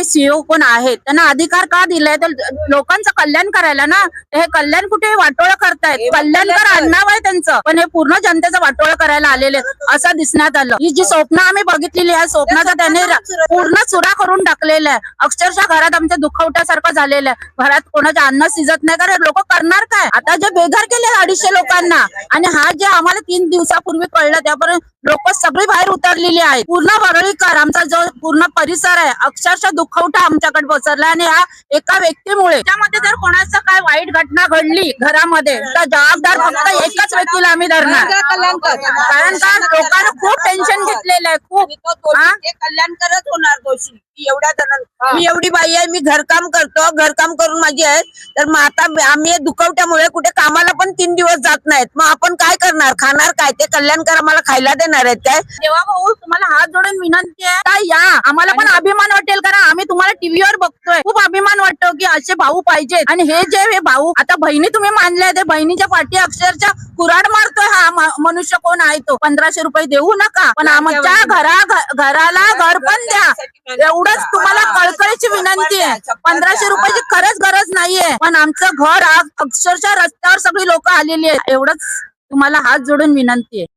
CEO कोण आहेत त्यांना अधिकार का दिलाय तर लोकांचं कल्याण करायला ना. हे कल्याण कुठे वाटोळं करतायत. कल्याणकर आडनाव आहे त्यांचं, पण हे पूर्ण जनतेचं वाटोळं करायला आलेले असं दिसण्यात आलं. ही जी स्वप्न आम्ही बघितलेली आहे स्वप्नाचा त्याने पूर्ण चुरा करून टाकलेला आहे. अक्षरशः घरात आमच्या दुखवट्यासारखं झालेलं आहे. घरात कोणाचं अन्न शिजत नाही तर लोक करणार काय. आता जे बेघर केले 250 लोकांना आणि हा जे आम्हाला 3 दिवसापूर्वी कळलं त्यापर्यंत लोक सगळी बाहेर उतरलेली आहेत. पूर्ण वरळीकर आमचा जो पूर्ण परिसर आहे अक्षरशः दुखवटा आमच्याकडे पसरला आणि या एका व्यक्तीमुळे त्यामध्ये जर कोणाचं काय वाईट घटना घडली घरामध्ये तर जबाबदार फक्त एकच व्यक्तीला आम्ही धरणार. कारण का लोकांना खूप टेन्शन घेतलेलं आहे. खूप कल्याणकरच होणार दोषी. एवढ्या जणांना मी एवढी बाई आहे, मी घरकाम करतो, घरकाम करून माझी आहे. तर मग आता आम्ही दुखवट्यामुळे कुठे कामाला पण 3 दिवस जात नाहीत. मग आपण काय करणार, खाणार काय? ते कल्याणकर आम्हाला खायला देणार आहेत काय? देवा भाऊ तुम्हाला हात जोडून विनंती आहे काय या आम्हाला पण अभिमान वाटेल. कारण आम्ही तुम्हाला टीव्हीवर बघतोय, खूप अभिमान वाटतो की असे भाऊ पाहिजेत. आणि हे जे हे भाऊ आता बहिणी तुम्ही मानले ते बहिणीच्या पाठी अक्षरशः कुराड मारतोय हा मनुष्य कोण आहे तो. 1500 रुपये देऊ नका पण आमच्या घराला घर पण द्या एवढंच तुम्हाला कळकळीची विनंती आहे. 1500 रुपयाची खरंच गरज नाहीये पण आमचं घर अक्षरशः रस्त्यावर सगळी लोक आलेली आहेत. एवढंच तुम्हाला हात जोडून विनंती आहे.